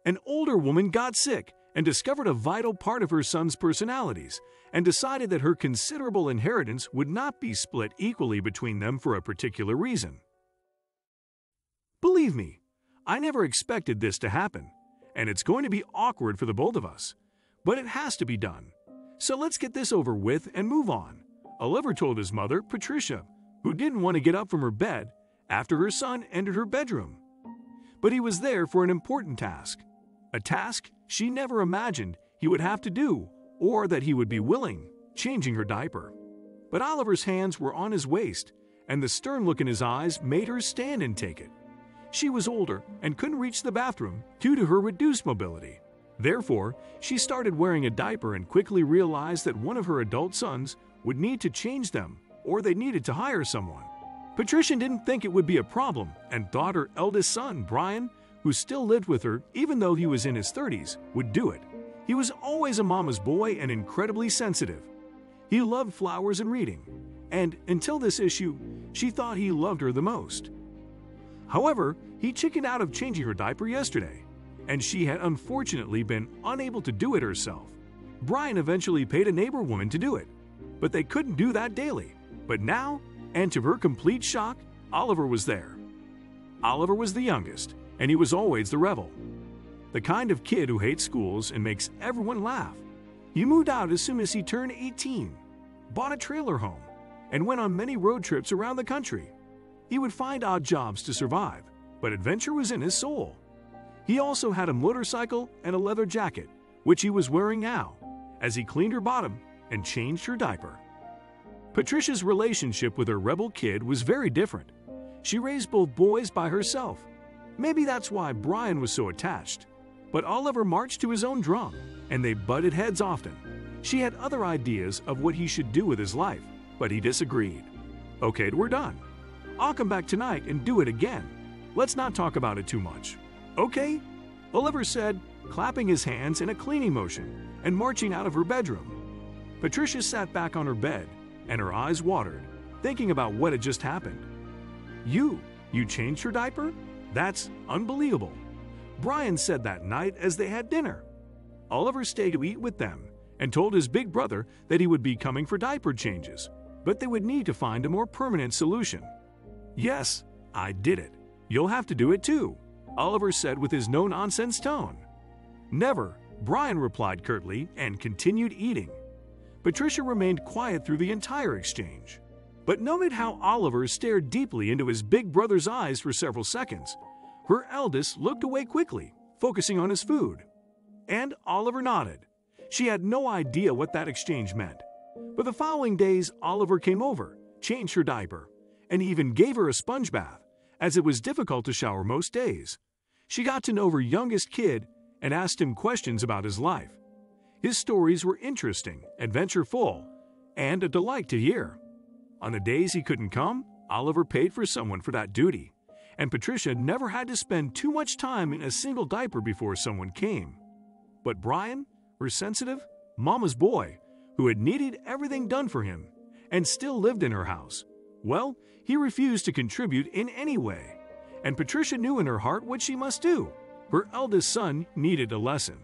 An older woman got sick and discovered a vital part of her son's personalities and decided that her considerable inheritance would not be split equally between them for a particular reason. Believe me, I never expected this to happen, and it's going to be awkward for the both of us, but it has to be done. So let's get this over with and move on. Oliver told his mother, Patricia, who didn't want to get up from her bed after her son entered her bedroom. But he was there for an important task, a task she never imagined he would have to do or that he would be willing, changing her diaper. But Oliver's hands were on his waist, and the stern look in his eyes made her stand and take it. She was older and couldn't reach the bathroom due to her reduced mobility. Therefore, she started wearing a diaper and quickly realized that one of her adult sons would need to change them or they needed to hire someone. Patricia didn't think it would be a problem and thought her eldest son, Brian, who still lived with her even though he was in his 30s, would do it. He was always a mama's boy and incredibly sensitive. He loved flowers and reading, and until this issue, she thought he loved her the most. However, he chickened out of changing her diaper yesterday, and she had unfortunately been unable to do it herself. Brian eventually paid a neighbor woman to do it, but they couldn't do that daily. But now, and to her complete shock, Oliver was there. Oliver was the youngest, and he was always the rebel. The kind of kid who hates schools and makes everyone laugh. He moved out as soon as he turned 18, bought a trailer home, and went on many road trips around the country. He would find odd jobs to survive, but adventure was in his soul. He also had a motorcycle and a leather jacket, which he was wearing now, as he cleaned her bottom and changed her diaper. Patricia's relationship with her rebel kid was very different. She raised both boys by herself. Maybe that's why Brian was so attached. But Oliver marched to his own drum, and they butted heads often. She had other ideas of what he should do with his life, but he disagreed. Okay, we're done. I'll come back tonight and do it again. Let's not talk about it too much. Okay? Oliver said, clapping his hands in a cleaning motion and marching out of her bedroom. Patricia sat back on her bed, and her eyes watered, thinking about what had just happened. You changed her diaper? That's unbelievable. Brian said that night as they had dinner. Oliver stayed to eat with them and told his big brother that he would be coming for diaper changes, but they would need to find a more permanent solution. Yes, I did it. You'll have to do it too, Oliver said with his no-nonsense tone. Never, Brian replied curtly and continued eating. Patricia remained quiet through the entire exchange, but noted how Oliver stared deeply into his big brother's eyes for several seconds. Her eldest looked away quickly, focusing on his food. And Oliver nodded. She had no idea what that exchange meant. But the following days, Oliver came over, changed her diaper, and even gave her a sponge bath, as it was difficult to shower most days. She got to know her youngest kid and asked him questions about his life. His stories were interesting, adventure-full, and a delight to hear. On the days he couldn't come, Oliver paid for someone for that duty, and Patricia never had to spend too much time in a single diaper before someone came. But Brian, her sensitive, mama's boy, who had needed everything done for him and still lived in her house, well, he refused to contribute in any way, and Patricia knew in her heart what she must do. Her eldest son needed a lesson.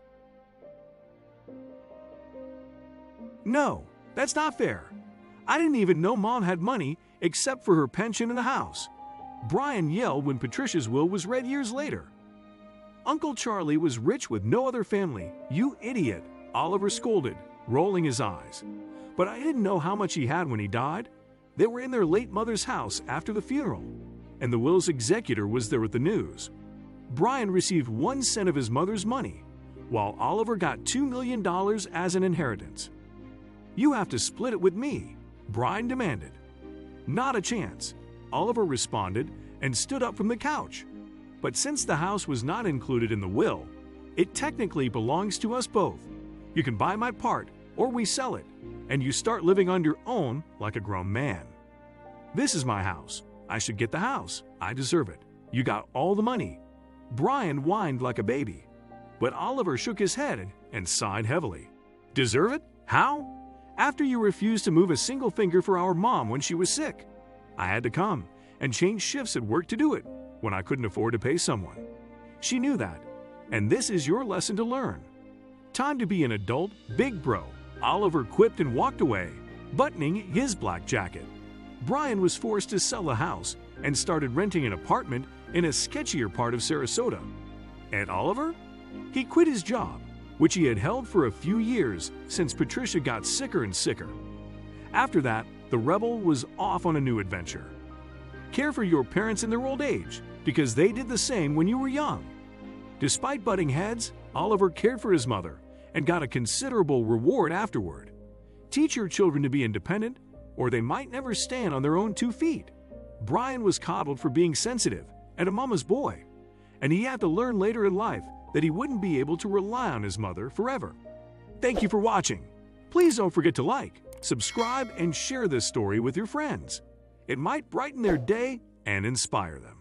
No, that's not fair. I didn't even know Mom had money except for her pension in the house. Brian yelled when Patricia's will was read years later. Uncle Charlie was rich with no other family. You idiot, Oliver scolded, rolling his eyes. But I didn't know how much he had when he died. They were in their late mother's house after the funeral, and the will's executor was there with the news. Brian received 1 cent of his mother's money, while Oliver got $2 million as an inheritance. You have to split it with me, Brian demanded. Not a chance, Oliver responded and stood up from the couch. But since the house was not included in the will, it technically belongs to us both. You can buy my part or we sell it, and you start living on your own like a grown man. This is my house. I should get the house. I deserve it. You got all the money. Brian whined like a baby, but Oliver shook his head and sighed heavily. Deserve it? How? After you refused to move a single finger for our mom when she was sick. I had to come and change shifts at work to do it when I couldn't afford to pay someone. She knew that, and this is your lesson to learn. Time to be an adult, big bro, Oliver quipped and walked away, buttoning his black jacket. Brian was forced to sell the house and started renting an apartment in a sketchier part of Sarasota. And Oliver? He quit his job, which he had held for a few years since Patricia got sicker and sicker. After that, the rebel was off on a new adventure. Care for your parents in their old age, because they did the same when you were young. Despite butting heads, Oliver cared for his mother and got a considerable reward afterward. Teach your children to be independent, or they might never stand on their own 2 feet. Brian was coddled for being sensitive and a mama's boy, and he had to learn later in life that he wouldn't be able to rely on his mother forever. Thank you for watching. Please don't forget to like, subscribe, and share this story with your friends. It might brighten their day and inspire them.